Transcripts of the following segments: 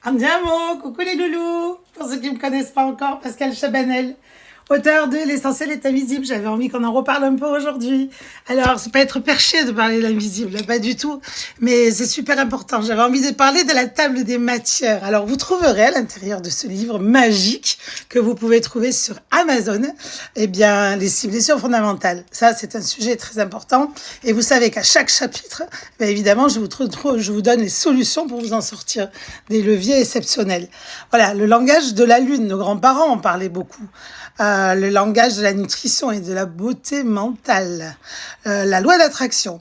Andiamo, coucou les loulous. Pour ceux qui ne me connaissent pas encore, Pascal Chabanel, auteur de L'essentiel est invisible. J'avais envie qu'on en reparle un peu aujourd'hui. Alors, c'est pas être perché de parler de l'invisible, pas du tout, mais c'est super important. J'avais envie de parler de la table des matières. Alors, vous trouverez à l'intérieur de ce livre magique que vous pouvez trouver sur Amazon, eh bien, les civilisations fondamentales. Ça, c'est un sujet très important. Et vous savez qu'à chaque chapitre, bien évidemment, je vous donne les solutions pour vous en sortir, des leviers exceptionnels. Voilà, le langage de la lune. Nos grands-parents en parlaient beaucoup. Le langage de la nutrition et de la beauté mentale, la loi d'attraction,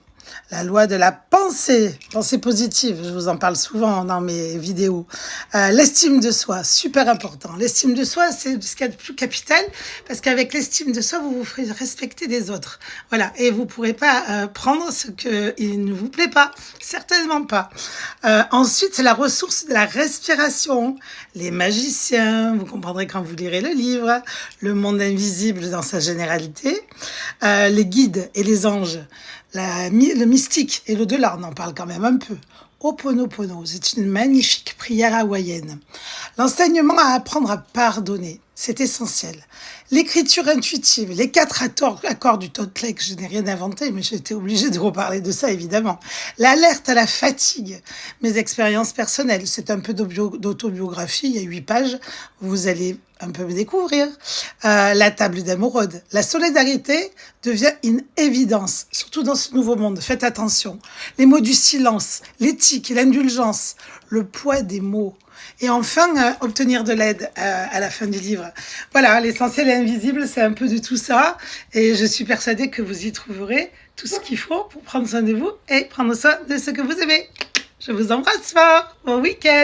la loi de la pensée positive, je vous en parle souvent dans mes vidéos, l'estime de soi, super important. L'estime de soi, c'est ce qu'il y a de plus capital, parce qu'avec l'estime de soi, vous vous ferez respecter des autres. Voilà, et vous pourrez pas prendre ce qu'il ne vous plaît pas, certainement pas. Ensuite, c'est la ressource de la respiration, les magiciens, vous comprendrez quand vous lirez le livre, le monde invisible dans sa généralité, les guides et les anges, le mystique et l'au-delà, on en parle quand même un peu. Ho'oponopono, c'est une magnifique prière hawaïenne. L'enseignement à apprendre à pardonner, c'est essentiel. L'écriture intuitive, les 4 accords du Toltec, je n'ai rien inventé, mais j'étais obligée de reparler de ça, évidemment. L'alerte à la fatigue, mes expériences personnelles, c'est un peu d'autobiographie, il y a 8 pages, vous allez un peu me découvrir. La table d'émeraude, la solidarité devient une évidence, surtout dans ce nouveau monde, faites attention. Les mots du silence, l'éthique, l'indulgence, le poids des mots. Et enfin, obtenir de l'aide à la fin du livre. Voilà, l'essentiel est invisible, c'est un peu de tout ça. Et je suis persuadée que vous y trouverez tout ce qu'il faut pour prendre soin de vous et prendre soin de ce que vous aimez. Je vous embrasse fort. Bon week-end.